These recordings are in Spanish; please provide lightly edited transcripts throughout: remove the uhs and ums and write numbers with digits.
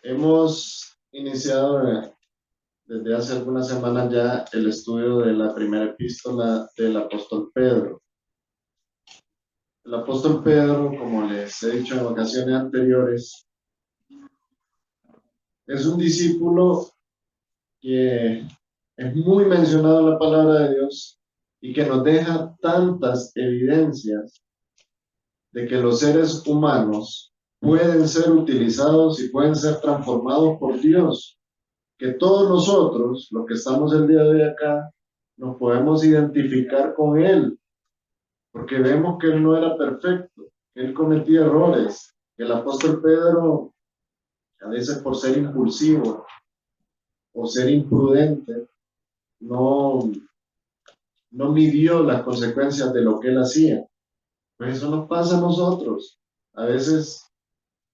Hemos iniciado desde hace algunas semanas ya el estudio de la primera epístola del apóstol Pedro. El apóstol Pedro, como les he dicho en ocasiones anteriores, es un discípulo que es muy mencionado en la palabra de Dios y que nos deja tantas evidencias de que los seres humanos pueden ser utilizados y pueden ser transformados por Dios, que todos nosotros, los que estamos el día de hoy acá, nos podemos identificar con Él, porque vemos que Él no era perfecto, que Él cometía errores, que el apóstol Pedro, a veces por ser impulsivo o ser imprudente, no, no midió las consecuencias de lo que Él hacía. Pues eso nos pasa a nosotros. A veces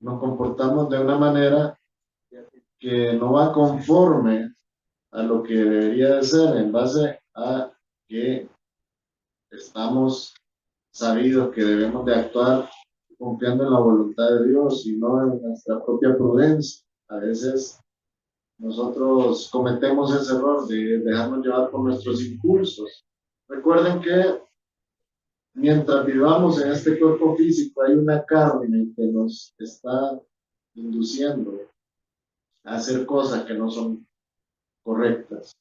nos comportamos de una manera que no va conforme a lo que debería de ser en base a que estamos sabidos que debemos de actuar confiando en la voluntad de Dios y no en nuestra propia prudencia. A veces nosotros cometemos ese error de dejarnos llevar por nuestros impulsos. Recuerden que mientras vivamos en este cuerpo físico hay una carne que nos está induciendo a hacer cosas que no son correctas.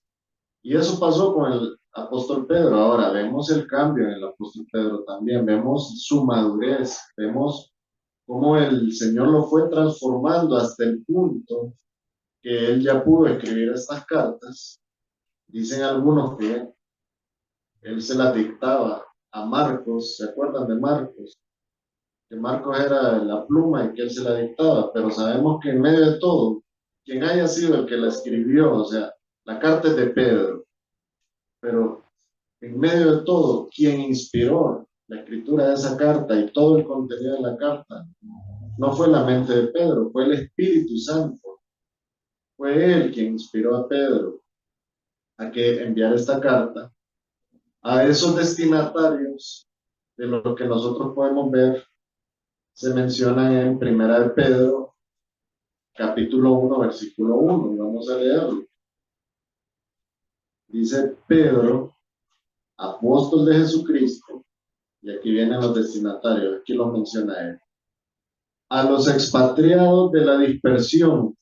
Y eso pasó con el apóstol Pedro. Ahora vemos el cambio en el apóstol Pedro también, vemos su madurez, vemos cómo el Señor lo fue transformando hasta el punto que él ya pudo escribir estas cartas. Dicen algunos que él se las dictaba a Marcos, ¿se acuerdan de Marcos? Que Marcos era la pluma y que él se la dictaba, pero sabemos que en medio de todo, quien haya sido el que la escribió, o sea, la carta es de Pedro, pero en medio de todo, quien inspiró la escritura de esa carta y todo el contenido de la carta, no fue la mente de Pedro, fue el Espíritu Santo. Fue él quien inspiró a Pedro a que enviara esta carta a esos destinatarios de lo que nosotros podemos ver. Se mencionan en Primera de Pedro, capítulo 1, versículo 1. Vamos a leerlo. Dice Pedro, apóstol de Jesucristo, y aquí vienen los destinatarios, aquí los menciona él. A los expatriados de la dispersión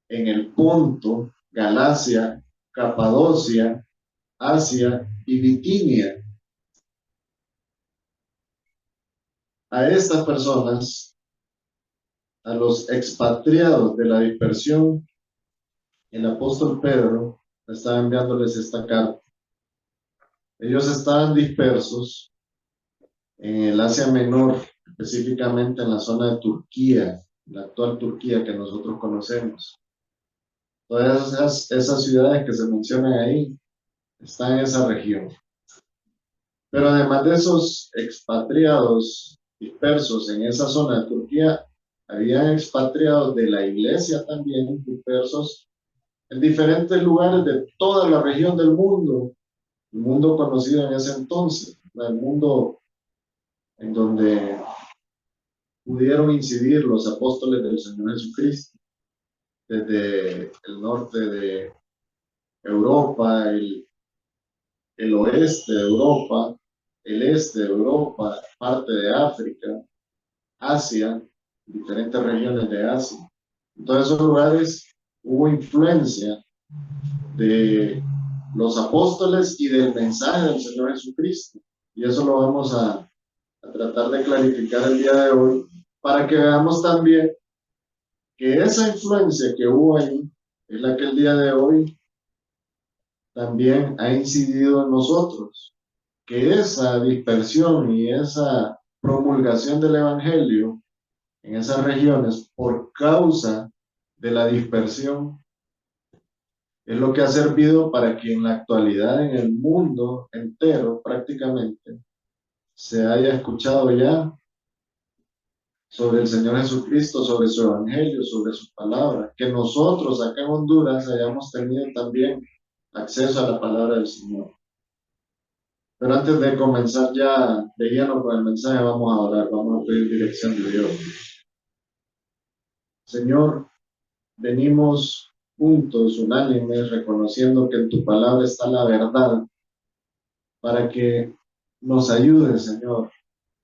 en el Ponto, Galacia, Capadocia, Asia y Bitinia. A estas personas, a los expatriados de la dispersión, el apóstol Pedro estaba enviándoles esta carta. Ellos estaban dispersos en el Asia Menor, específicamente en la zona de Turquía, la actual Turquía que nosotros conocemos. Todas esas ciudades que se mencionan ahí están en esa región. Pero además de esos expatriados dispersos en esa zona de Turquía, había expatriados de la iglesia también dispersos en diferentes lugares de toda la región del mundo, el mundo conocido en ese entonces, el mundo en donde pudieron incidir los apóstoles del Señor Jesucristo, desde el norte de Europa, el oeste de Europa, el este de Europa, parte de África, Asia, diferentes regiones de Asia. En todos esos lugares hubo influencia de los apóstoles y del mensaje del Señor Jesucristo. Y eso lo vamos a tratar de clarificar el día de hoy, para que veamos también que esa influencia que hubo ahí es la que el día de hoy también ha incidido en nosotros, que esa dispersión y esa promulgación del Evangelio en esas regiones por causa de la dispersión es lo que ha servido para que en la actualidad en el mundo entero prácticamente se haya escuchado ya sobre el Señor Jesucristo, sobre su Evangelio, sobre su palabra, que nosotros acá en Honduras hayamos tenido también acceso a la palabra del Señor. Pero antes de comenzar ya de lleno con el mensaje, vamos a orar, vamos a pedir dirección de Dios. Señor, venimos juntos, unánimes, reconociendo que en tu palabra está la verdad, para que nos ayude, Señor,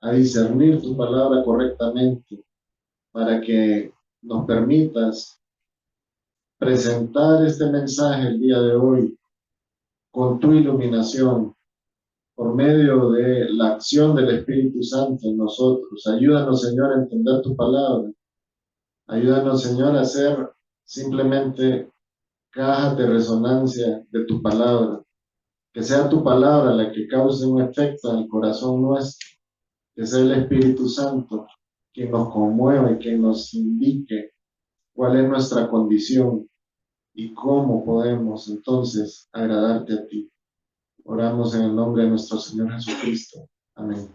a discernir tu palabra correctamente, para que nos permitas presentar este mensaje el día de hoy con tu iluminación, por medio de la acción del Espíritu Santo en nosotros. Ayúdanos, Señor, a entender tu palabra. Ayúdanos, Señor, a ser simplemente cajas de resonancia de tu palabra. Que sea tu palabra la que cause un efecto en el corazón nuestro. Que sea el Espíritu Santo quien nos conmueva y quien nos indique cuál es nuestra condición y cómo podemos entonces agradarte a ti. Oramos en el nombre de nuestro Señor Jesucristo. Amén.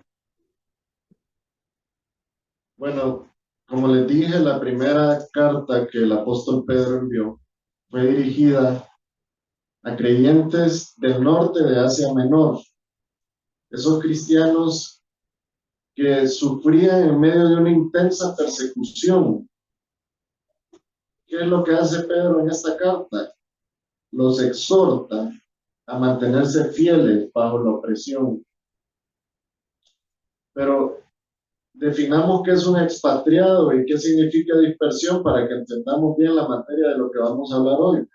Bueno, como les dije, la primera carta que el apóstol Pedro envió fue dirigida a creyentes del norte de Asia Menor, esos cristianos que sufrían en medio de una intensa persecución. ¿Qué es lo que hace Pedro en esta carta? Los exhorta a mantenerse fieles bajo la opresión. Pero definamos qué es un expatriado y qué significa dispersión para que entendamos bien la materia de lo que vamos a hablar hoy.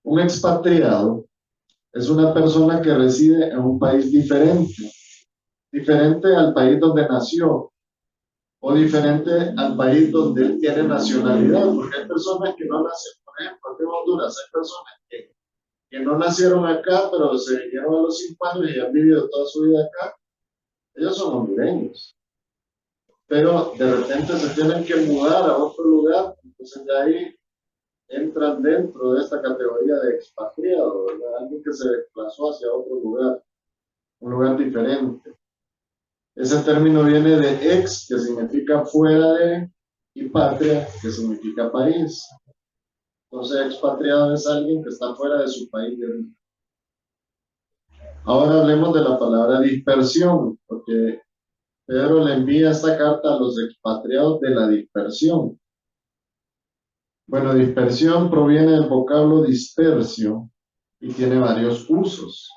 Un expatriado es una persona que reside en un país diferente al país donde nació o diferente al país donde él tiene nacionalidad, porque hay personas que no nacen, por ejemplo, aquí en Honduras, hay personas que no nacieron acá, pero se vinieron a los 5 años y han vivido toda su vida acá. Ellos son hondureños, pero de repente se tienen que mudar a otro lugar, entonces de ahí entran dentro de esta categoría de expatriado, ¿verdad? Alguien que se desplazó hacia otro lugar, un lugar diferente. Ese término viene de ex, que significa fuera de, y patria, que significa país. Entonces, expatriado es alguien que está fuera de su país de origen. Ahora hablemos de la palabra dispersión, porque Pedro le envía esta carta a los expatriados de la dispersión. Bueno, dispersión proviene del vocablo dispersio y tiene varios usos.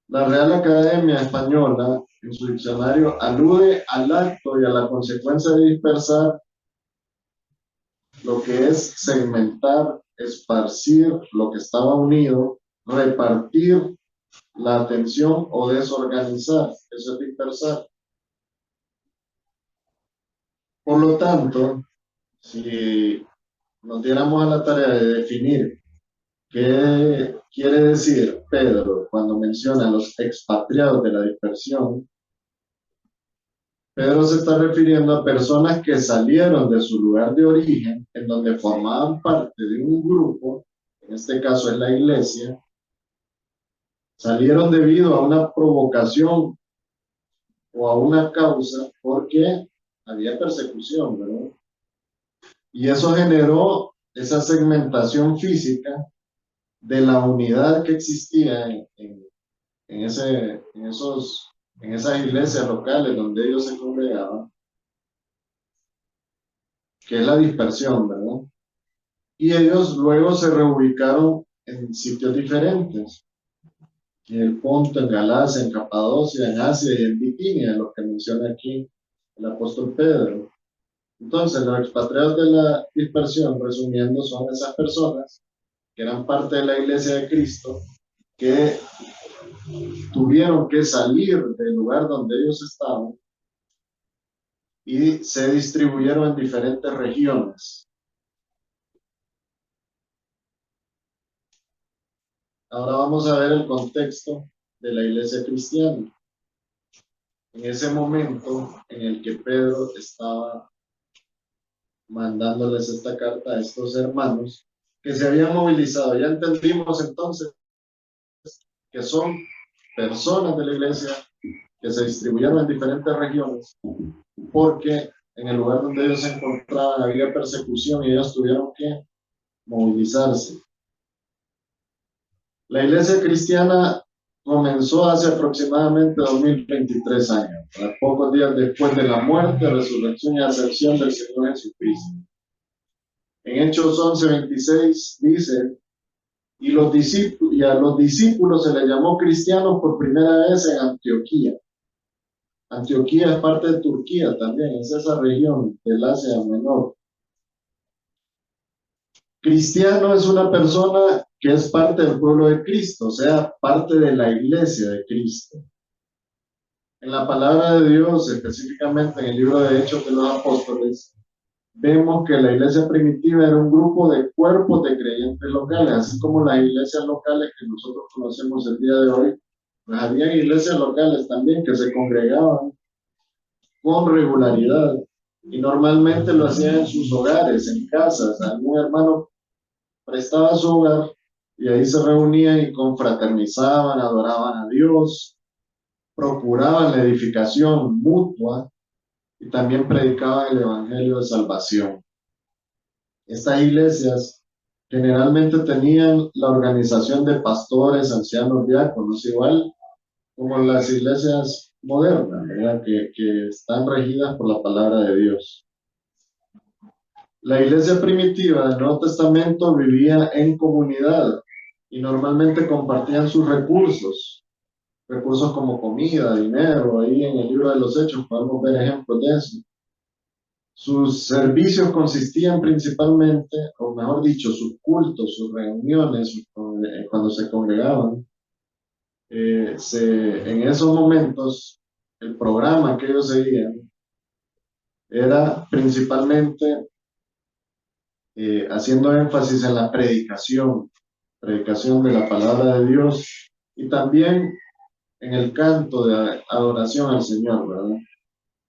La Real Academia Española, en su diccionario, alude al acto y a la consecuencia de dispersar, lo que es segmentar, esparcir lo que estaba unido, repartir la atención o desorganizar, eso es dispersar. Por lo tanto, si nos diéramos a la tarea de definir qué quiere decir Pedro cuando menciona a los expatriados de la dispersión, Pedro se está refiriendo a personas que salieron de su lugar de origen, en donde formaban parte de un grupo, en este caso es la iglesia, salieron debido a una provocación o a una causa porque había persecución, ¿verdad? Y eso generó esa segmentación física de la unidad que existía en esas iglesias locales donde ellos se congregaban, que es la dispersión, ¿verdad? Y ellos luego se reubicaron en sitios diferentes, en el Ponto, en Galacia, en Capadocia, en Asia y en Bitinia, lo que menciona aquí el apóstol Pedro. Entonces, los expatriados de la dispersión, resumiendo, son esas personas que eran parte de la iglesia de Cristo, que tuvieron que salir del lugar donde ellos estaban y se distribuyeron en diferentes regiones. Ahora vamos a ver el contexto de la iglesia cristiana. En ese momento en el que Pedro estaba mandándoles esta carta a estos hermanos que se habían movilizado. Ya entendimos entonces que son personas de la iglesia que se distribuyeron en diferentes regiones porque en el lugar donde ellos se encontraban había persecución y ellos tuvieron que movilizarse. La iglesia cristiana comenzó hace aproximadamente 2023 años, pocos días después de la muerte, resurrección y ascensión del Señor Jesucristo. En Hechos 11:26 dice, y a los discípulos se les llamó cristianos por primera vez en Antioquía. Antioquía es parte de Turquía también, es esa región del Asia Menor. Cristiano es una persona que es parte del pueblo de Cristo, o sea, parte de la iglesia de Cristo. En la palabra de Dios, específicamente en el libro de Hechos de los Apóstoles, vemos que la iglesia primitiva era un grupo de cuerpos de creyentes locales, así como las iglesias locales que nosotros conocemos el día de hoy. Pues había iglesias locales también que se congregaban con regularidad y normalmente lo hacían en sus hogares, en casas. Algún hermano prestaba su hogar y ahí se reunían y confraternizaban, adoraban a Dios, procuraban la edificación mutua y también predicaban el evangelio de salvación. Estas iglesias generalmente tenían la organización de pastores, ancianos, diáconos, igual como las iglesias modernas, ¿verdad? Que están regidas por la palabra de Dios. La iglesia primitiva del Nuevo Testamento vivía en comunidad y normalmente compartían sus recursos, recursos como comida, dinero. Ahí en el libro de los Hechos podemos ver ejemplos de eso. Sus servicios consistían principalmente, o mejor dicho, sus cultos, sus reuniones, cuando se congregaban. En esos momentos, el programa que ellos seguían era principalmente haciendo énfasis en la predicación de la palabra de Dios y también en el canto de adoración al Señor, ¿verdad?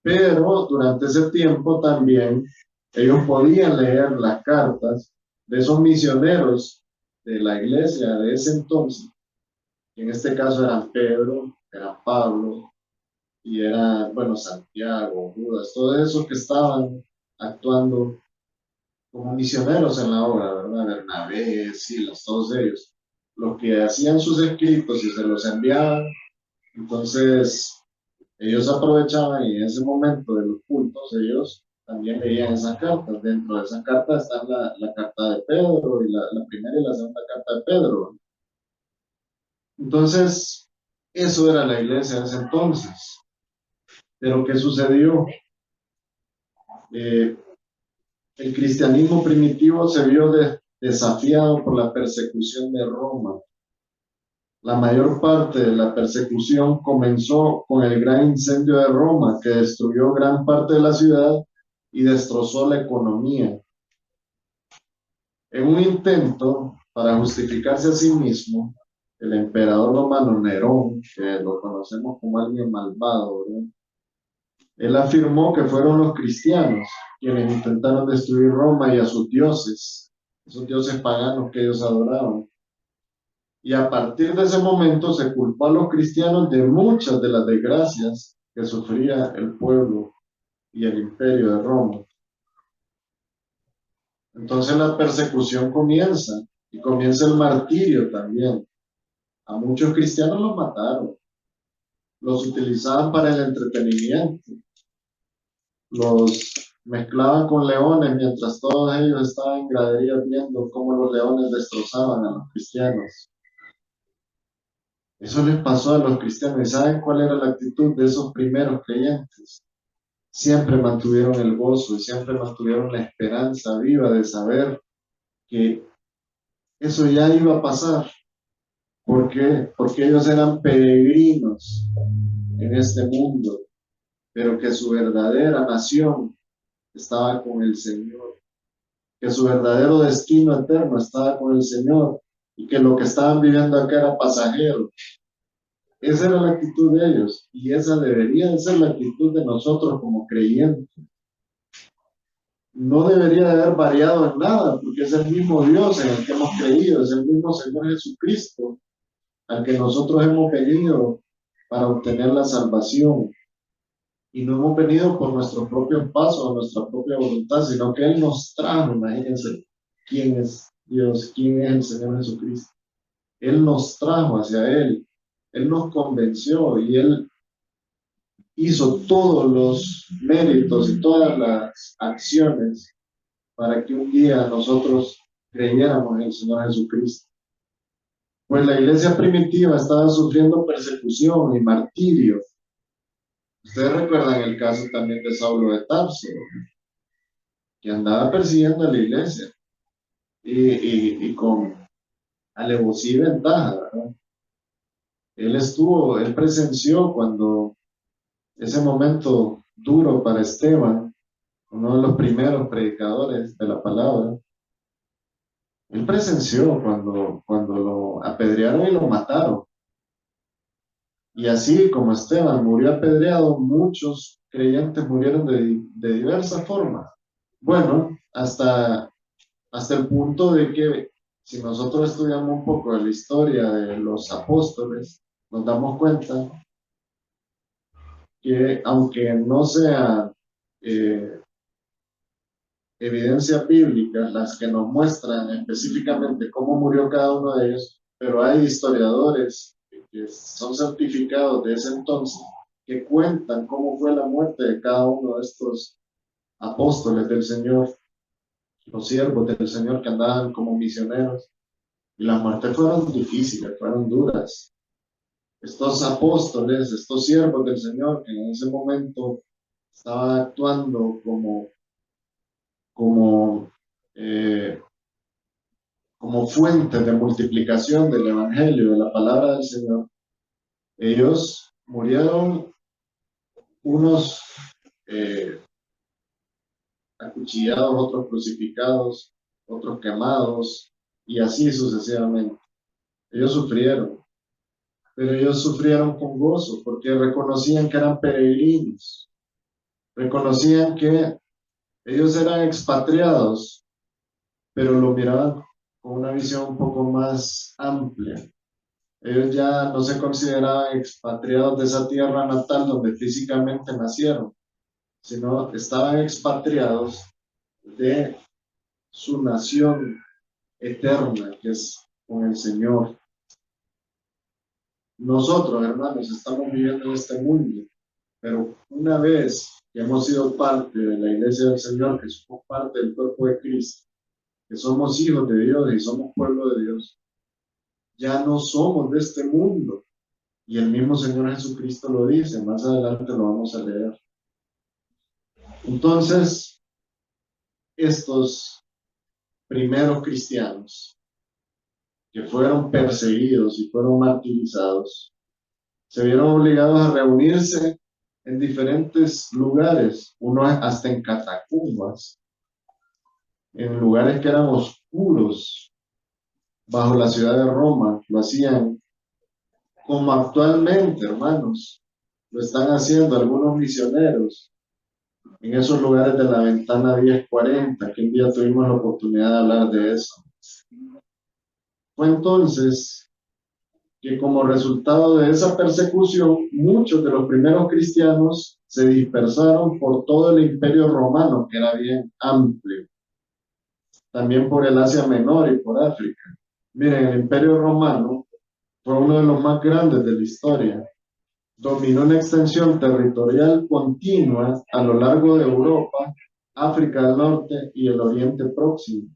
Pero durante ese tiempo también ellos podían leer las cartas de esos misioneros de la iglesia de ese entonces, que en este caso eran Pedro, eran Pablo y eran, bueno, Santiago, Judas, todos esos que estaban actuando como misioneros en la obra, ¿verdad? Bernabé, Silas, todos ellos. Los que hacían sus escritos y se los enviaban, entonces ellos aprovechaban y en ese momento de los cultos ellos también leían esas cartas. Dentro de esa carta está la carta de Pedro y la primera y la segunda carta de Pedro. Entonces, eso era la iglesia de ese entonces. Pero ¿qué sucedió? Eh, el cristianismo primitivo se vio desafiado por la persecución de Roma. La mayor parte de la persecución comenzó con el gran incendio de Roma, que destruyó gran parte de la ciudad y destrozó la economía. En un intento para justificarse a sí mismo, el emperador romano Nerón, que lo conocemos como alguien malvado, ¿verdad? Él afirmó que fueron los cristianos quienes intentaron destruir Roma y a sus dioses, esos dioses paganos que ellos adoraban. Y a partir de ese momento se culpó a los cristianos de muchas de las desgracias que sufría el pueblo y el imperio de Roma. Entonces la persecución comienza y comienza el martirio también. A muchos cristianos los mataron, los utilizaban para el entretenimiento, los mezclaban con leones mientras todos ellos estaban en graderías viendo cómo los leones destrozaban a los cristianos. Eso les pasó a los cristianos. ¿Y saben cuál era la actitud de esos primeros creyentes? Siempre mantuvieron el gozo y siempre mantuvieron la esperanza viva de saber que eso ya iba a pasar. ¿Por qué? Porque ellos eran peregrinos en este mundo, pero que su verdadera nación estaba con el Señor, que su verdadero destino eterno estaba con el Señor y que lo que estaban viviendo acá era pasajero. Esa era la actitud de ellos y esa debería de ser la actitud de nosotros como creyentes. No debería de haber variado en nada, porque es el mismo Dios en el que hemos creído, es el mismo Señor Jesucristo al que nosotros hemos venido para obtener la salvación. Y no hemos venido por nuestros propios pasos, o nuestra propia voluntad, sino que Él nos trajo. Imagínense quién es Dios, quién es el Señor Jesucristo. Él nos trajo hacia Él, Él nos convenció y Él hizo todos los méritos y todas las acciones para que un día nosotros creyéramos en el Señor Jesucristo. Pues la iglesia primitiva estaba sufriendo persecución y martirio. Ustedes recuerdan el caso también de Saulo de Tarso, que andaba persiguiendo a la iglesia y con alevosía y ventaja, ¿verdad? Él presenció cuando ese momento duro para Esteban, uno de los primeros predicadores de la palabra, él presenció cuando lo apedrearon y lo mataron. Y así como Esteban murió apedreado, muchos creyentes murieron de diversas formas. Bueno, hasta el punto de que si nosotros estudiamos un poco de la historia de los apóstoles, nos damos cuenta que aunque no sea evidencias bíblicas las que nos muestran específicamente cómo murió cada uno de ellos, pero hay historiadores que son certificados de ese entonces que cuentan cómo fue la muerte de cada uno de estos apóstoles del Señor, los siervos del Señor que andaban como misioneros. Y las muertes fueron difíciles, fueron duras. Estos apóstoles, estos siervos del Señor, que en ese momento estaban actuando como, eh, como fuentes de multiplicación del Evangelio, de la palabra del Señor, ellos murieron unos acuchillados, otros crucificados, otros quemados, y así sucesivamente. Ellos sufrieron, pero ellos sufrieron con gozo, porque reconocían que eran peregrinos, reconocían que ellos eran expatriados, pero lo miraban con una visión un poco más amplia. Ellos ya no se consideraban expatriados de esa tierra natal donde físicamente nacieron, sino estaban expatriados de su nación eterna, que es con el Señor. Nosotros, hermanos, estamos viviendo en este mundo, pero una vez que hemos sido parte de la iglesia del Señor, que somos parte del cuerpo de Cristo, que somos hijos de Dios y somos pueblo de Dios, ya no somos de este mundo. Y el mismo Señor Jesucristo lo dice, más adelante lo vamos a leer. Entonces, estos primeros cristianos que fueron perseguidos y fueron martirizados, se vieron obligados a reunirse en diferentes lugares, uno hasta en catacumbas, en lugares que eran oscuros, bajo la ciudad de Roma, lo hacían como actualmente, hermanos, lo están haciendo algunos misioneros en esos lugares de la ventana 1040, que un día tuvimos la oportunidad de hablar de eso. Fue entonces que como resultado de esa persecución, muchos de los primeros cristianos se dispersaron por todo el imperio romano, que era bien amplio, también por el Asia Menor y por África. Miren, el imperio romano fue uno de los más grandes de la historia. Dominó una extensión territorial continua a lo largo de Europa, África del Norte y el Oriente Próximo.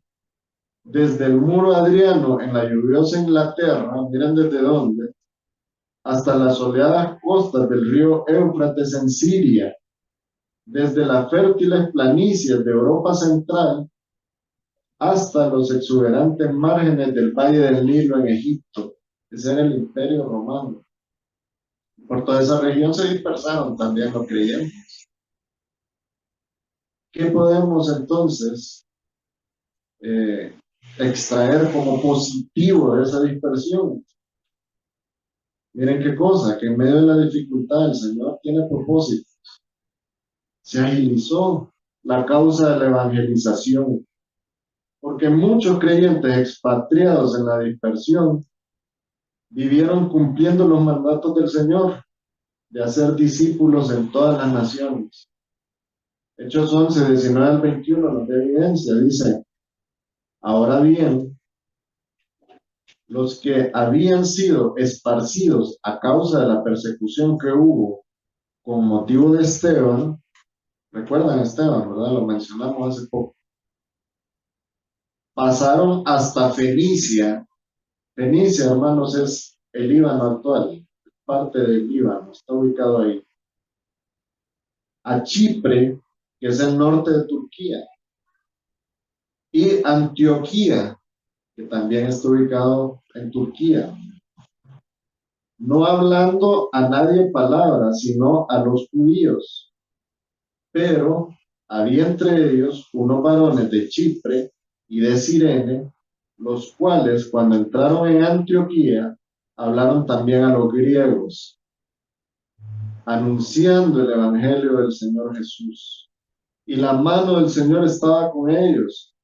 Desde el muro Adriano en la lluviosa Inglaterra, miren desde dónde, hasta las soleadas costas del río Éufrates en Siria, desde las fértiles planicies de Europa Central hasta los exuberantes márgenes del Valle del Nilo en Egipto. Ese era el imperio romano. Por toda esa región se dispersaron también los creyentes. ¿Qué podemos entonces extraer como positivo de esa dispersión? Miren qué cosa, que en medio de la dificultad el Señor tiene propósito. Se agilizó la causa de la evangelización, porque muchos creyentes expatriados en la dispersión vivieron cumpliendo los mandatos del Señor de hacer discípulos en todas las naciones. Hechos 11, 19 al 21 nos da evidencia, dice: ahora bien, los que habían sido esparcidos a causa de la persecución que hubo con motivo de Esteban, recuerdan a Esteban, ¿verdad? Lo mencionamos hace poco. pasaron hasta Fenicia. Fenicia, hermanos, es el Líbano actual, parte del Líbano, está ubicado ahí. A Chipre, que es el norte de Turquía, y Antioquía, que también está ubicado en Turquía, no hablando a nadie palabra, sino a los judíos. Pero había entre ellos unos varones de Chipre y de Cirene, los cuales cuando entraron en Antioquía, hablaron también a los griegos, anunciando el evangelio del Señor Jesús. Y la mano del Señor estaba con ellos.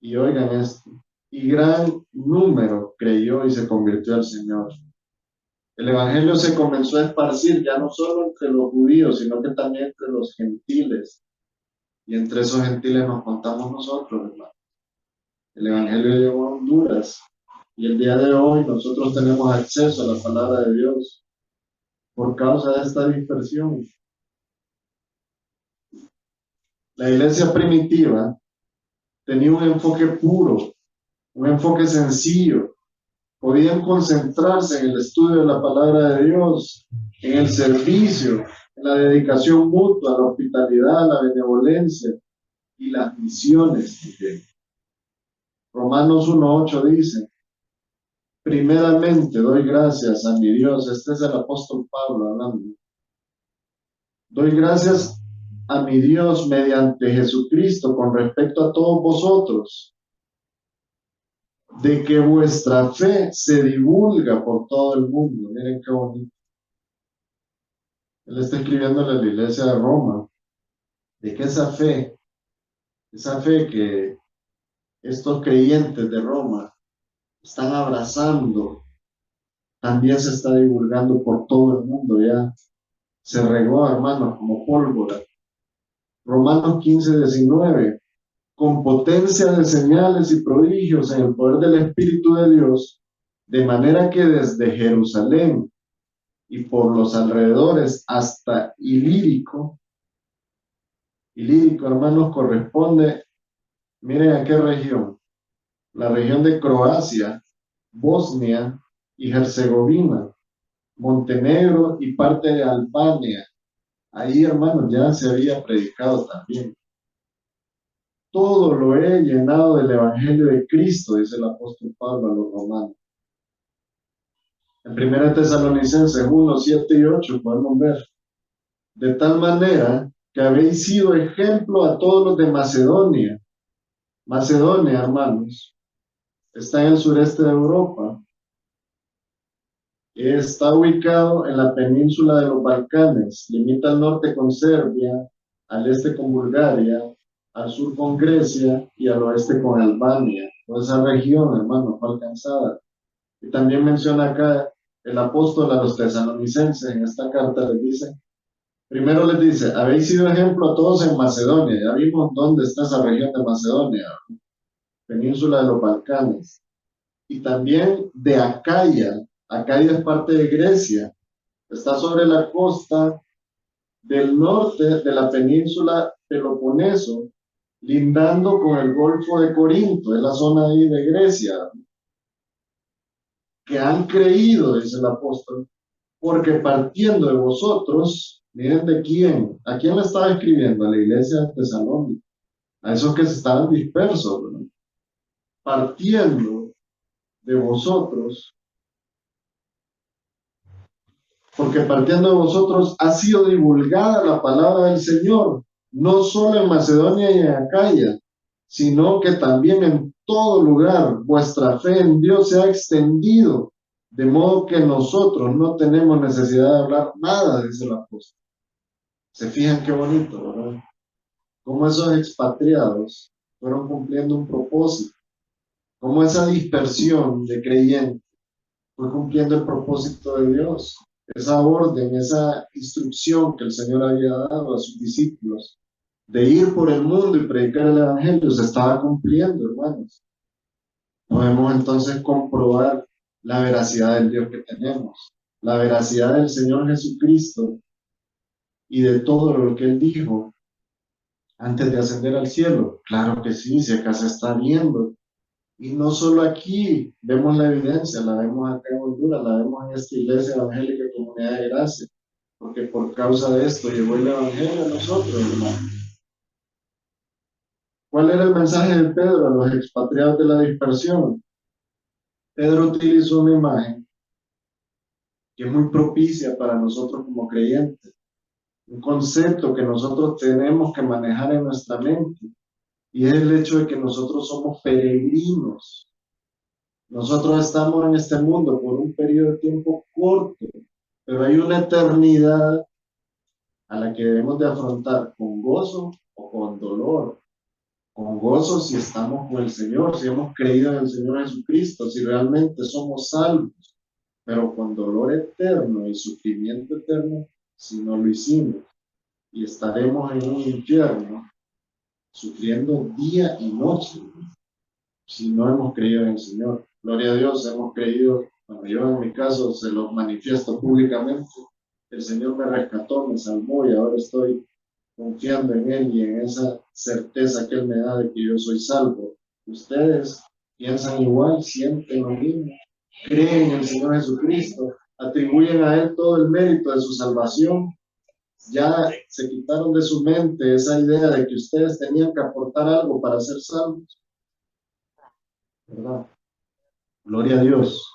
Y oigan esto, y gran número creyó y se convirtió al Señor. El evangelio se comenzó a esparcir ya no solo entre los judíos, sino que también entre los gentiles. Y entre esos gentiles nos contamos nosotros, hermano. El evangelio llegó a Honduras. Y el día de hoy nosotros tenemos acceso a la palabra de Dios por causa de esta dispersión. La iglesia primitiva tenía un enfoque puro, un enfoque sencillo. Podían concentrarse en el estudio de la palabra de Dios, en el servicio, en la dedicación mutua, la hospitalidad, la benevolencia y las misiones. Romanos 1:8 dice, primeramente doy gracias a mi Dios, este es el apóstol Pablo hablando, doy gracias a mi Dios mediante Jesucristo con respecto a todos vosotros, de que vuestra fe se divulga por todo el mundo. Miren qué bonito. Él está escribiéndole a la iglesia de Roma, de que esa fe que estos creyentes de Roma están abrazando, también se está divulgando por todo el mundo ya. Se regó, hermanos, como pólvora. Romanos 15:19, con potencia de señales y prodigios en el poder del Espíritu de Dios, de manera que desde Jerusalén y por los alrededores hasta Ilírico, hermanos, corresponde, miren a qué región, la región de Croacia, Bosnia y Herzegovina, Montenegro y parte de Albania. Ahí, hermanos, ya se había predicado también. Todo lo he llenado del Evangelio de Cristo, dice el apóstol Pablo a los romanos. En 1 Tesalonicenses 1:7 y 8 podemos ver, de tal manera que habéis sido ejemplo a todos los de Macedonia. Macedonia, hermanos, está en el sureste de Europa. Está ubicado en la península de los Balcanes, limita al norte con Serbia, al este con Bulgaria, al sur con Grecia y al oeste con Albania. Toda esa región, hermano, fue alcanzada. Y también menciona acá el apóstol a los tesalonicenses en esta carta, primero les dice, habéis sido ejemplo a todos en Macedonia. Ya vimos dónde está esa región de Macedonia, península de los Balcanes. Y también de Acaya. Acaya es parte de Grecia. Está sobre la costa del norte de la península Peloponeso, lindando con el Golfo de Corinto, es la zona ahí de Grecia, que han creído, dice el apóstol, porque partiendo de vosotros, miren de quién, ¿a quién le estaba escribiendo? A la iglesia de Tesalónica, a esos que estaban dispersos, ¿no? Partiendo de vosotros, porque partiendo de vosotros ha sido divulgada la palabra del Señor, no solo en Macedonia y en Acaya, sino que también en todo lugar vuestra fe en Dios se ha extendido, de modo que nosotros no tenemos necesidad de hablar nada, dice el apóstol. Se fijan qué bonito, ¿verdad? Cómo esos expatriados fueron cumpliendo un propósito, cómo esa dispersión de creyentes fue cumpliendo el propósito de Dios, esa orden, esa instrucción que el Señor había dado a sus discípulos de ir por el mundo y predicar el Evangelio, se estaba cumpliendo, hermanos. Podemos entonces comprobar la veracidad del Dios que tenemos, la veracidad del Señor Jesucristo y de todo lo que Él dijo antes de ascender al cielo. Claro que sí, si acá se está viendo Y no solo aquí vemos la evidencia, la vemos acá en Honduras, la vemos en esta iglesia evangélica Comunidad de Gracia, porque por causa de esto llegó el evangelio a nosotros, hermano. ¿Cuál era el mensaje de Pedro a los expatriados de la dispersión? Pedro utilizó una imagen que es muy propicia para nosotros como creyentes, un concepto que nosotros tenemos que manejar en nuestra mente, y es el hecho de que nosotros somos peregrinos. Nosotros estamos en este mundo por un periodo de tiempo corto, pero hay una eternidad a la que debemos de afrontar con gozo o con dolor. Con gozo si estamos con el Señor, si hemos creído en el Señor Jesucristo, si realmente somos salvos, pero con dolor eterno y sufrimiento eterno si no lo hicimos. Y estaremos en un infierno sufriendo día y noche si no hemos creído en el Señor. Gloria a Dios, hemos creído. Bueno, yo en mi caso se lo manifiesto públicamente. El Señor me rescató, me salvó y ahora estoy confiando en Él y en esa certeza que Él me da de que yo soy salvo. Ustedes piensan igual, sienten lo mismo, creen en el Señor Jesucristo, atribuyen a Él todo el mérito de su salvación. Ya se quitaron de su mente esa idea de que ustedes tenían que aportar algo para ser salvos, ¿verdad? Gloria a Dios.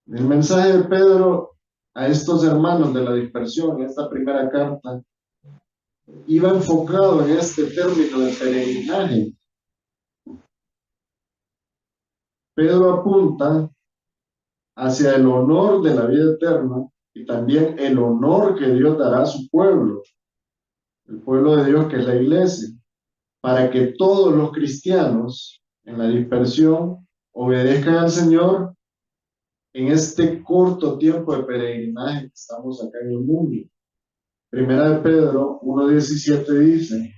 El mensaje de Pedro a estos hermanos de la dispersión, en esta primera carta, iba enfocado en este término de peregrinaje. Pedro apunta hacia el honor de la vida eterna y también el honor que Dios dará a su pueblo, el pueblo de Dios que es la iglesia, para que todos los cristianos en la dispersión obedezcan al Señor en este corto tiempo de peregrinaje que estamos acá en el mundo. Primera de Pedro 1:17 dice: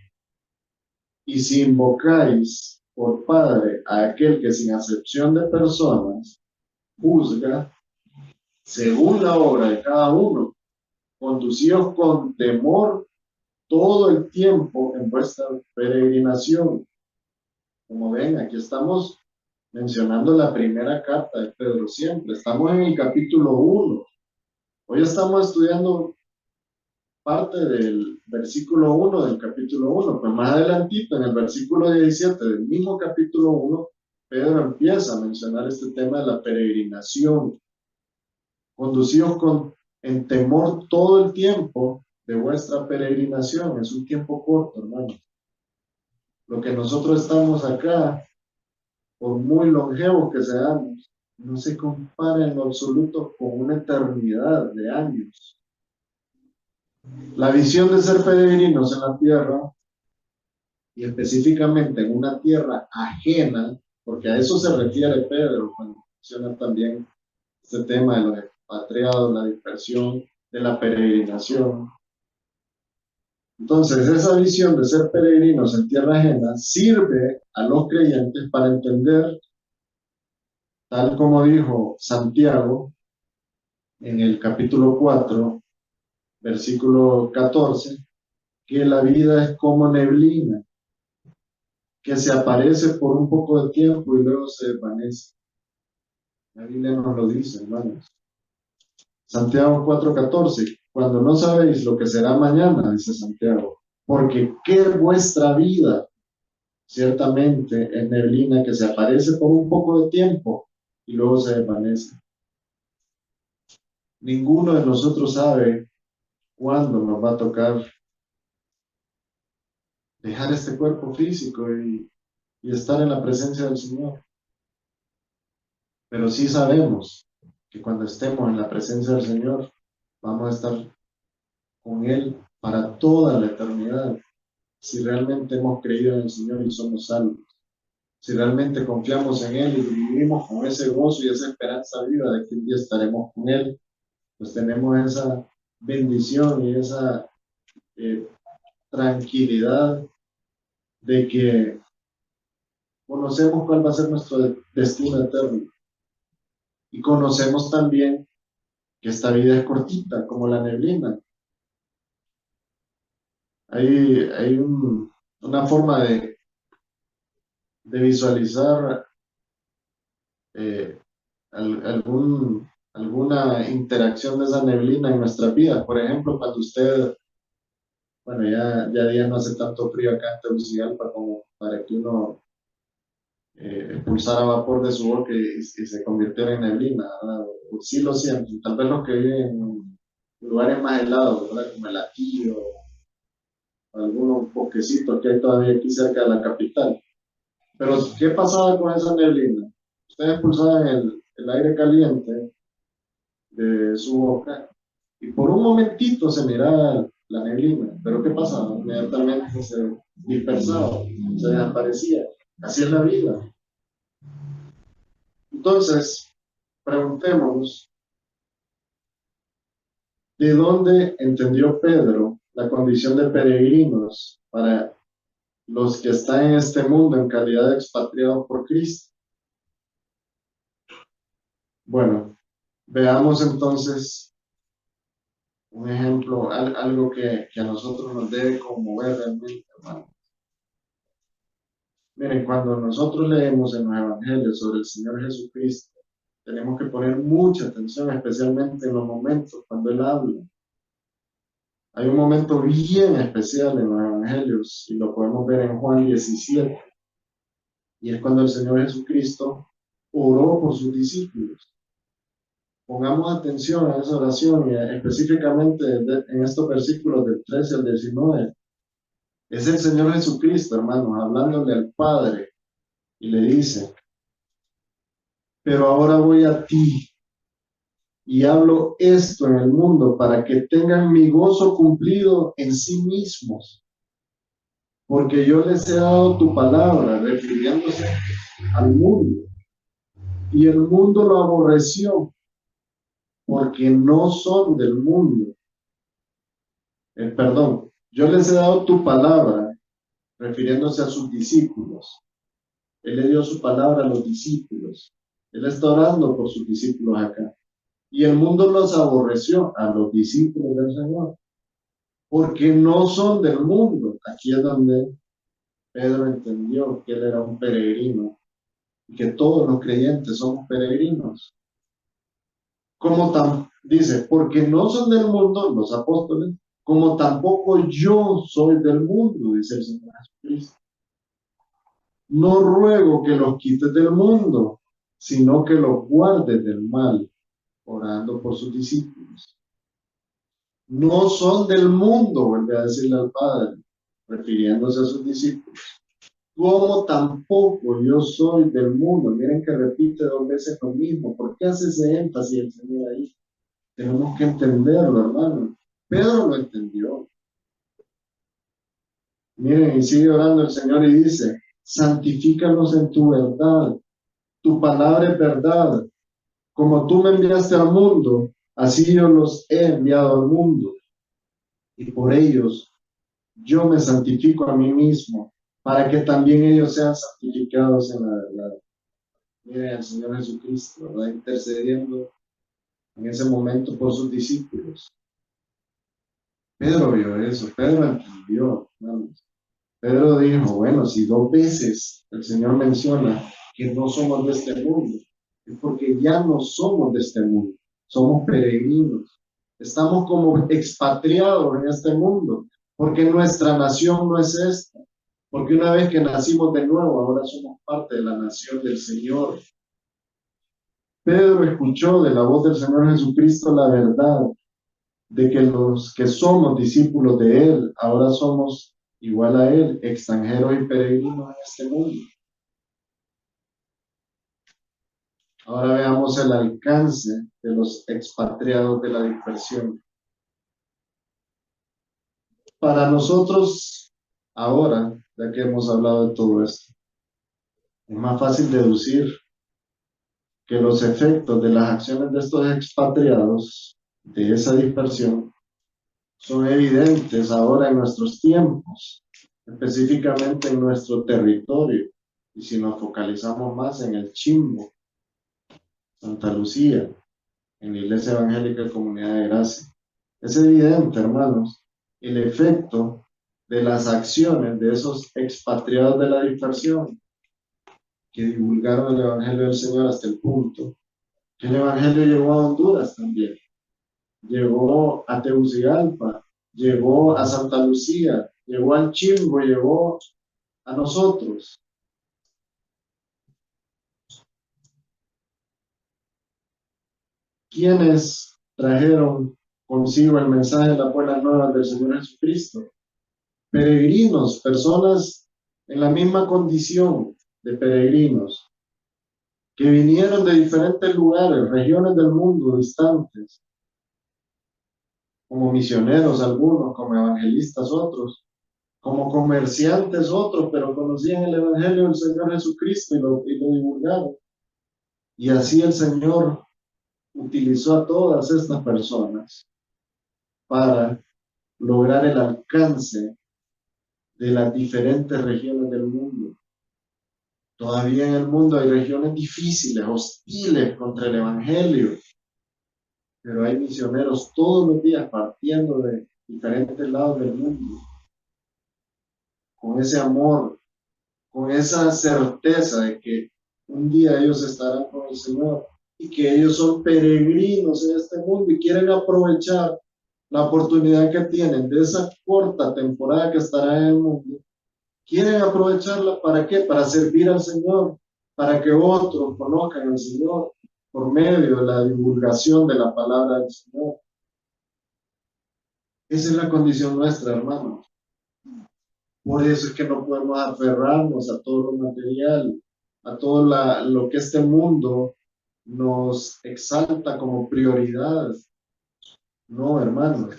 y si invocáis por Padre a aquel que sin acepción de personas juzga según la obra de cada uno, conducíos con temor todo el tiempo en vuestra peregrinación. Como ven, aquí estamos mencionando la primera carta de Pedro siempre. Estamos en el capítulo 1. Hoy estamos estudiando parte del versículo 1 del capítulo 1, pues más adelantito, en el versículo 17 del mismo capítulo 1, Pedro empieza a mencionar este tema de la peregrinación. Conducidos en temor todo el tiempo de vuestra peregrinación. Es un tiempo corto, hermano. Lo que nosotros estamos acá, por muy longevos que seamos, no se compara en lo absoluto con una eternidad de años. La visión de ser peregrinos en la tierra, y específicamente en una tierra ajena, porque a eso se refiere Pedro cuando menciona también este tema de los expatriados, la dispersión, de la peregrinación. Entonces, esa visión de ser peregrinos en tierra ajena sirve a los creyentes para entender, tal como dijo Santiago en el capítulo 4, versículo 14, que la vida es como neblina, que se aparece por un poco de tiempo y luego se desvanece. La Biblia nos lo dice, hermanos. Santiago 4:14, cuando no sabéis lo que será mañana, dice Santiago, porque qué vuestra vida ciertamente es neblina que se aparece por un poco de tiempo y luego se desvanece. Ninguno de nosotros sabe cuándo nos va a tocar dejar este cuerpo físico y estar en la presencia del Señor. Pero sí sabemos que cuando estemos en la presencia del Señor, vamos a estar con Él para toda la eternidad. Si realmente hemos creído en el Señor y somos salvos, si realmente confiamos en Él y vivimos con ese gozo y esa esperanza viva de que un día estaremos con Él, pues tenemos esa bendición y esa eh, tranquilidad de que conocemos cuál va a ser nuestro destino eterno y conocemos también que esta vida es cortita, como la neblina. Hay una forma de visualizar eh, alguna interacción de esa neblina en nuestra vida. Por ejemplo, cuando usted, bueno, ya no hace tanto frío acá en Tegucigalpa como para que uno expulsara vapor de su boca y se convirtiera en neblina, ¿verdad? O sí lo siento, tal vez los que viven en lugares más helados, ¿verdad? Como el Atillo, o algunos bosquecitos que hay todavía aquí cerca de la capital. Pero, ¿qué pasaba con esa neblina? Usted expulsaba el aire caliente de su boca y por un momentito se miraba la neblina, pero ¿qué pasaba? Inmediatamente se dispersaba, se desaparecía. Así es la vida. Entonces, preguntémonos, ¿de dónde entendió Pedro la condición de peregrinos para los que están en este mundo en calidad de expatriados por Cristo? Bueno, veamos entonces un ejemplo, algo que a nosotros nos debe conmover realmente, hermano. Miren, cuando nosotros leemos en los evangelios sobre el Señor Jesucristo, tenemos que poner mucha atención, especialmente en los momentos cuando Él habla. Hay un momento bien especial en los evangelios y lo podemos ver en Juan 17, y es cuando el Señor Jesucristo oró por sus discípulos. Pongamos atención a esa oración y específicamente en estos versículos del 13 al 19. Es el Señor Jesucristo, hermanos, hablándole al Padre y le dice, pero ahora voy a ti y hablo esto en el mundo para que tengan mi gozo cumplido en sí mismos, porque yo les he dado tu palabra, refiriéndose al mundo, y el mundo lo aborreció, porque no son del mundo. Perdón, yo les he dado tu palabra, refiriéndose a sus discípulos. Él le dio su palabra a los discípulos. Él está orando por sus discípulos acá. Y el mundo los aborreció a los discípulos del Señor, porque no son del mundo. Aquí es donde Pedro entendió que él era un peregrino y que todos los creyentes somos peregrinos. Dice, porque no son del mundo los apóstoles, como tampoco yo soy del mundo, dice el Señor Jesucristo. No ruego que los quites del mundo, sino que los guardes del mal, orando por sus discípulos. No son del mundo, vuelve a decirle al Padre, refiriéndose a sus discípulos. Como tampoco yo soy del mundo. Miren que repite dos veces lo mismo. ¿Por qué hace ese énfasis el Señor ahí? Tenemos que entenderlo, hermano. Pedro lo entendió. Miren, y sigue orando el Señor y dice, santifícalos en tu verdad. Tu palabra es verdad. Como tú me enviaste al mundo, así yo los he enviado al mundo. Y por ellos yo me santifico a mí mismo, para que también ellos sean santificados en la verdad. Miren al Señor Jesucristo, ¿verdad? Intercediendo en ese momento por sus discípulos. Pedro vio eso, Pedro entendió, hermanos. Pedro dijo, bueno, si dos veces el Señor menciona que no somos de este mundo, es porque ya no somos de este mundo, somos peregrinos. Estamos como expatriados en este mundo, porque nuestra nación no es esta. Porque una vez que nacimos de nuevo, ahora somos parte de la nación del Señor. Pedro escuchó de la voz del Señor Jesucristo la verdad de que los que somos discípulos de Él, ahora somos igual a Él, extranjeros y peregrinos en este mundo. Ahora veamos el alcance de los expatriados de la dispersión. Para nosotros, ahora, ya que hemos hablado de todo esto, es más fácil deducir que los efectos de las acciones de estos expatriados, de esa dispersión, son evidentes ahora en nuestros tiempos, específicamente en nuestro territorio. Y si nos focalizamos más en el Chimbo, Santa Lucía, en la Iglesia Evangélica Comunidad de Gracia, es evidente, hermanos, el efecto de las acciones de esos expatriados de la dispersión. que divulgaron el Evangelio del Señor hasta el punto que el Evangelio llegó a Honduras también, llegó a Tegucigalpa, llegó a Santa Lucía, llegó al Chimbo, llegó a nosotros. ¿Quiénes trajeron consigo el mensaje de las buenas nuevas del Señor Jesucristo? Peregrinos, personas en la misma condición de peregrinos, que vinieron de diferentes lugares, regiones del mundo distantes, como misioneros algunos, como evangelistas otros, como comerciantes otros, pero conocían el Evangelio del Señor Jesucristo y lo divulgaron. Y así el Señor utilizó a todas estas personas para lograr el alcance de las diferentes regiones del mundo. Todavía en el mundo hay regiones difíciles, hostiles contra el Evangelio, pero hay misioneros todos los días partiendo de diferentes lados del mundo, con ese amor, con esa certeza de que un día ellos estarán con el Señor y que ellos son peregrinos en este mundo y quieren aprovechar la oportunidad que tienen de esa corta temporada que estarán en el mundo. Quieren aprovecharla ¿para qué? Para servir al Señor, para que otros conozcan al Señor por medio de la divulgación de la palabra del Señor. Esa es la condición nuestra, hermanos. Por eso es que no podemos aferrarnos a todo lo material, a todo lo que este mundo nos exalta como prioridad. No, hermanos.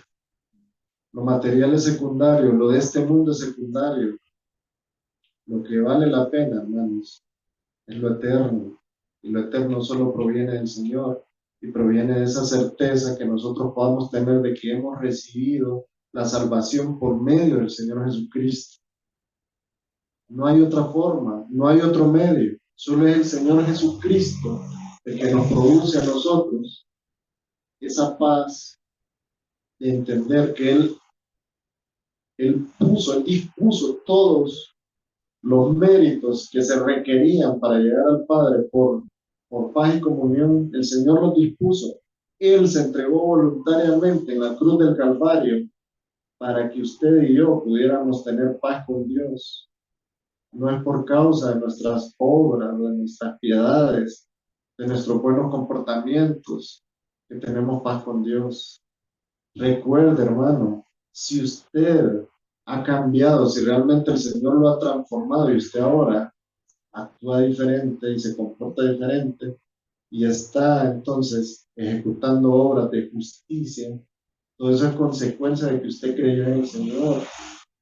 Lo material es secundario, lo de este mundo es secundario. Lo que vale la pena, hermanos, es lo eterno. Y lo eterno solo proviene del Señor y proviene de esa certeza que nosotros podamos tener de que hemos recibido la salvación por medio del Señor Jesucristo. No hay otra forma, no hay otro medio. Solo es el Señor Jesucristo el que nos produce a nosotros esa paz de entender que Él dispuso todos los méritos que se requerían para llegar al Padre por paz y comunión. El Señor los dispuso. Él se entregó voluntariamente en la cruz del Calvario para que usted y yo pudiéramos tener paz con Dios. No es por causa de nuestras obras, de nuestras piedades, de nuestros buenos comportamientos que tenemos paz con Dios. Recuerde, hermano, si usted ha cambiado, si realmente el Señor lo ha transformado y usted ahora actúa diferente y se comporta diferente y está entonces ejecutando obras de justicia, todo eso es consecuencia de que usted creyó en el Señor.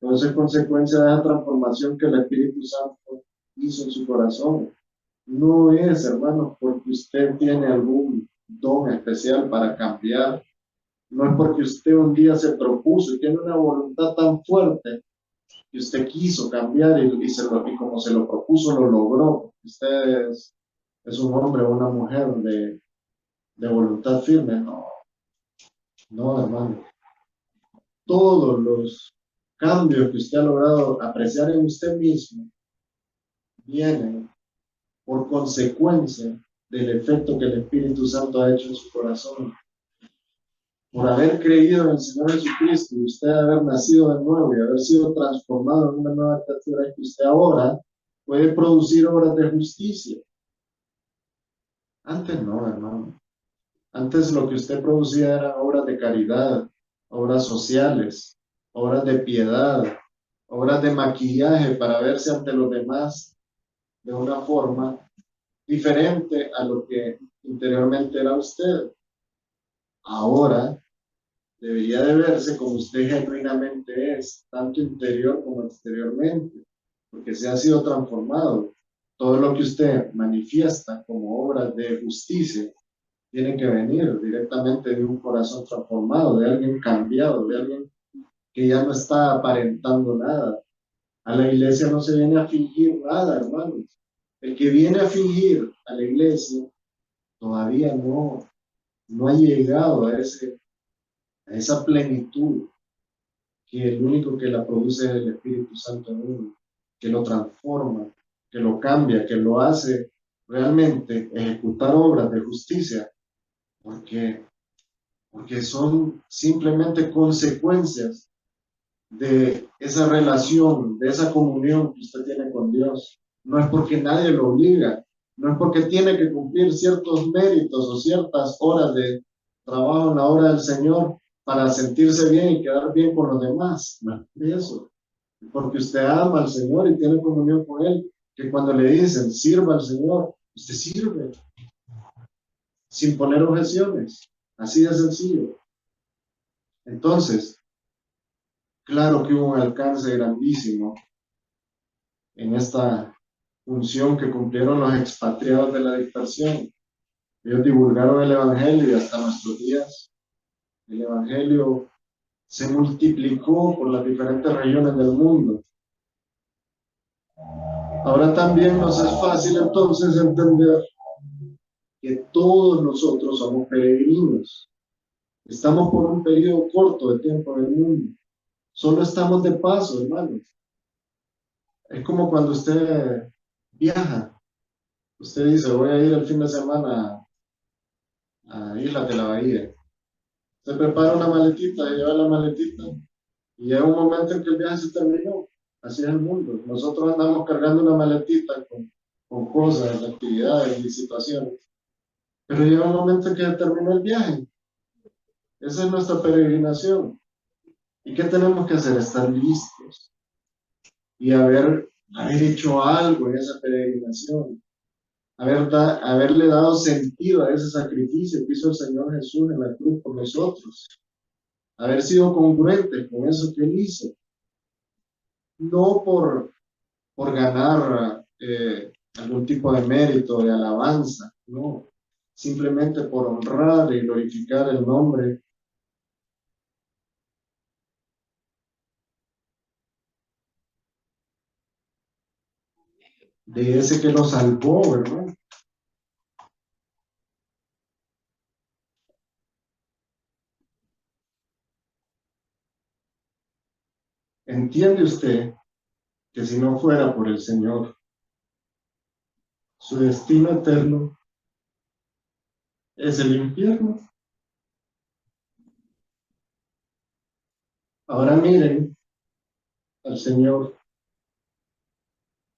Todo eso es consecuencia de esa transformación que el Espíritu Santo hizo en su corazón. No es, hermanos, porque usted tiene algún don especial para cambiar. No es porque usted un día se propuso y tiene una voluntad tan fuerte que usted quiso cambiar y como se lo propuso lo logró. Usted es un hombre o una mujer de voluntad firme. No, no, hermano. Todos los cambios que usted ha logrado apreciar en usted mismo vienen por consecuencia del efecto que el Espíritu Santo ha hecho en su corazón. Por haber creído en el Señor Jesucristo y usted haber nacido de nuevo y haber sido transformado en una nueva criatura, que usted ahora puede producir obras de justicia. Antes no, hermano. Antes lo que usted producía eran obras de caridad, obras sociales, obras de piedad, obras de maquillaje para verse ante los demás de una forma diferente a lo que interiormente era usted. Ahora debería de verse como usted genuinamente es, tanto interior como exteriormente, porque se ha sido transformado. Todo lo que usted manifiesta como obras de justicia tiene que venir directamente de un corazón transformado, de alguien cambiado, de alguien que ya no está aparentando nada. A la iglesia no se viene a fingir nada, hermanos. El que viene a fingir a la iglesia todavía no ha llegado a esa plenitud que el único que la produce es el Espíritu Santo en uno, que lo transforma, que lo cambia, que lo hace realmente ejecutar obras de justicia, porque, porque son simplemente consecuencias de esa relación, de esa comunión que usted tiene con Dios. No es porque nadie lo obliga, no es porque tiene que cumplir ciertos méritos o ciertas horas de trabajo en la obra del Señor para sentirse bien y quedar bien con los demás. No es por eso, porque usted ama al Señor y tiene comunión con Él, que cuando le dicen sirva al Señor, usted sirve sin poner objeciones. Así de sencillo. Entonces, claro que hubo un alcance grandísimo en esta función que cumplieron los expatriados de la dispersión. Ellos divulgaron el Evangelio y hasta nuestros días el Evangelio se multiplicó por las diferentes regiones del mundo. Ahora también nos es fácil entonces entender que todos nosotros somos peregrinos. Estamos por un periodo corto de tiempo en el mundo. Solo estamos de paso, hermanos. Es como cuando usted viaja. Usted dice, voy a ir el fin de semana a Islas de la Bahía. Se prepara una maletita, lleva la maletita y llega un momento en que el viaje se terminó. Así es el mundo. Nosotros andamos cargando una maletita con cosas, actividades y situaciones. Pero llega un momento en que se terminó el viaje. Esa es nuestra peregrinación. ¿Y qué tenemos que hacer? Estar listos y haber hecho algo en esa peregrinación. Haberle dado sentido a ese sacrificio que hizo el Señor Jesús en la cruz por nosotros. Haber sido congruentes con eso que Él hizo. No por ganar algún tipo de mérito, de alabanza, no. Simplemente por honrar y glorificar el nombre de ese que nos salvó, ¿verdad? ¿Entiende usted que si no fuera por el Señor, su destino eterno es el infierno? Ahora miren al Señor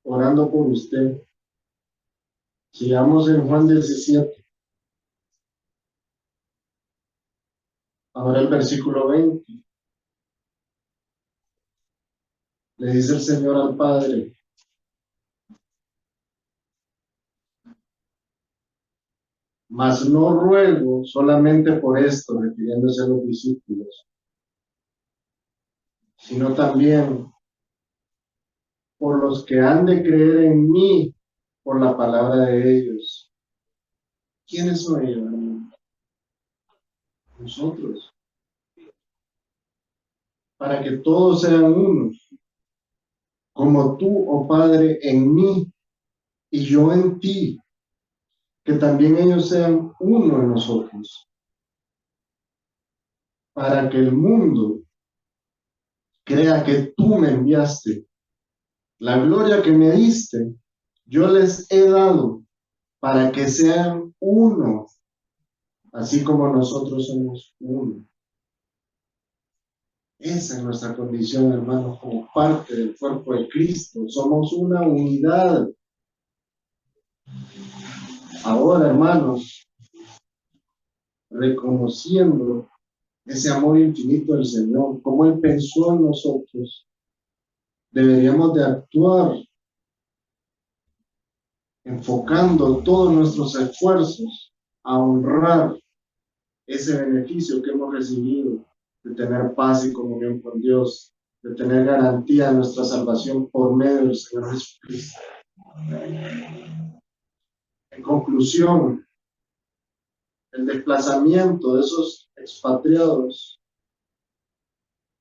orando por usted. Sigamos en Juan 17. Ahora el versículo 20. Le dice el Señor al Padre, mas no ruego solamente por esto, refiriéndose a los discípulos, sino también por los que han de creer en mí por la palabra de ellos. ¿Quiénes son ellos, hermano? Nosotros. Para que todos sean uno, como tú, oh Padre, en mí y yo en ti, que también ellos sean uno en nosotros, para que el mundo crea que tú me enviaste. La gloria que me diste, yo les he dado para que sean uno, así como nosotros somos uno. Esa es nuestra condición, hermanos, como parte del cuerpo de Cristo. Somos una unidad. Ahora, hermanos, reconociendo ese amor infinito del Señor, como Él pensó en nosotros, deberíamos de actuar enfocando todos nuestros esfuerzos a honrar ese beneficio que hemos recibido de tener paz y comunión con Dios, de tener garantía de nuestra salvación por medio del Señor Jesucristo. En conclusión, el desplazamiento de esos expatriados,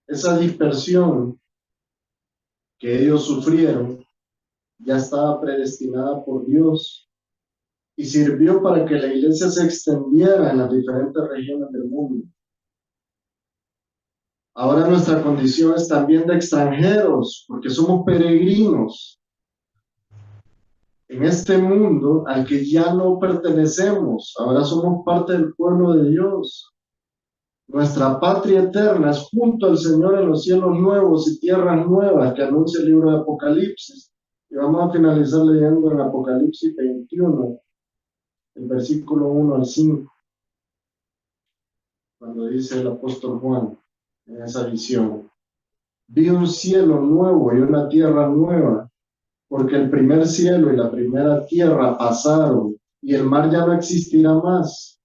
esa dispersión que ellos sufrieron, ya estaba predestinada por Dios y sirvió para que la iglesia se extendiera en las diferentes regiones del mundo. Ahora nuestra condición es también de extranjeros, porque somos peregrinos. en este mundo al que ya no pertenecemos. Ahora somos parte del pueblo de Dios. Nuestra patria eterna es junto al Señor en los cielos nuevos y tierras nuevas que anuncia el libro de Apocalipsis. Y vamos a finalizar leyendo en Apocalipsis 21, el versículo 1 al 5, cuando dice el apóstol Juan en esa visión: vi un cielo nuevo y una tierra nueva, porque el primer cielo y la primera tierra pasaron, y el mar ya no existirá más.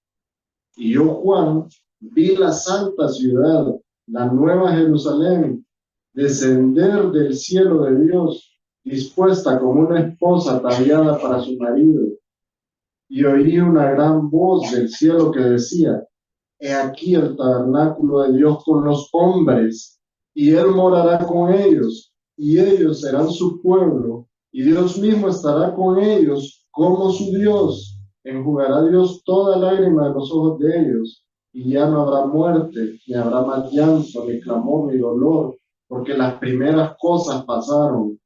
Y yo, Juan, vi la santa ciudad, la nueva Jerusalén, descender del cielo de Dios, dispuesta como una esposa ataviada para su marido. Y oí una gran voz del cielo que decía: he aquí el tabernáculo de Dios con los hombres, y Él morará con ellos, y ellos serán su pueblo, y Dios mismo estará con ellos como su Dios. Enjugará Dios toda lágrima de los ojos de ellos, y ya no habrá muerte, ni habrá más llanto, ni clamor, ni dolor, porque las primeras cosas pasaron.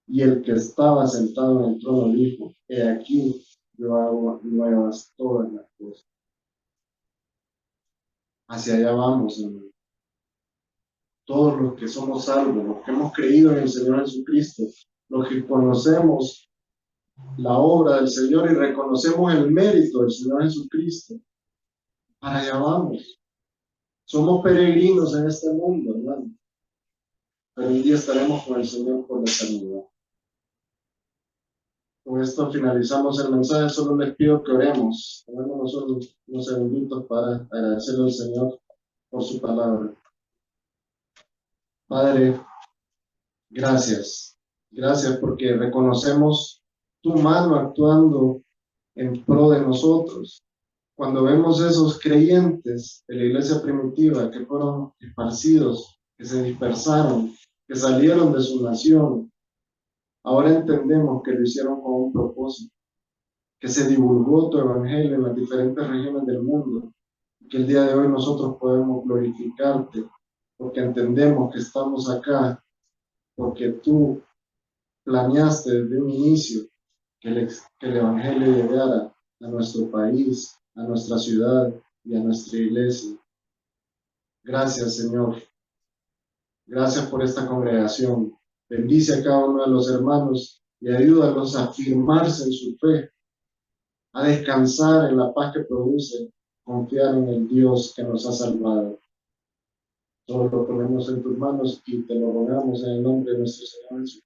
Y el que estaba sentado en el trono dijo: he aquí, yo hago nuevas todas las cosas. Hacia allá vamos, hermano. Todos los que somos salvos, los que hemos creído en el Señor Jesucristo, los que conocemos la obra del Señor y reconocemos el mérito del Señor Jesucristo, para allá vamos. Somos peregrinos en este mundo, hermano, pero un día estaremos con el Señor por la eternidad. Con esto finalizamos el mensaje. Solo les pido que oremos. Tomémonos unos segunditos para agradecerle al Señor por su palabra. Padre, gracias. Gracias porque reconocemos tu mano actuando en pro de nosotros. Cuando vemos esos creyentes de la iglesia primitiva que fueron esparcidos, que se dispersaron, que salieron de su nación, ahora entendemos que lo hicieron con un propósito, que se divulgó tu evangelio en las diferentes regiones del mundo, y que el día de hoy nosotros podemos glorificarte, porque entendemos que estamos acá, porque tú planeaste desde un inicio que el evangelio llegara a nuestro país, a nuestra ciudad y a nuestra iglesia. Gracias, Señor. Gracias por esta congregación. Bendice a cada uno de los hermanos y ayúdalos a afirmarse en su fe, a descansar en la paz que produce confiar en el Dios que nos ha salvado. Todo lo ponemos en tus manos y te lo rogamos en el nombre de nuestro Señor Jesús.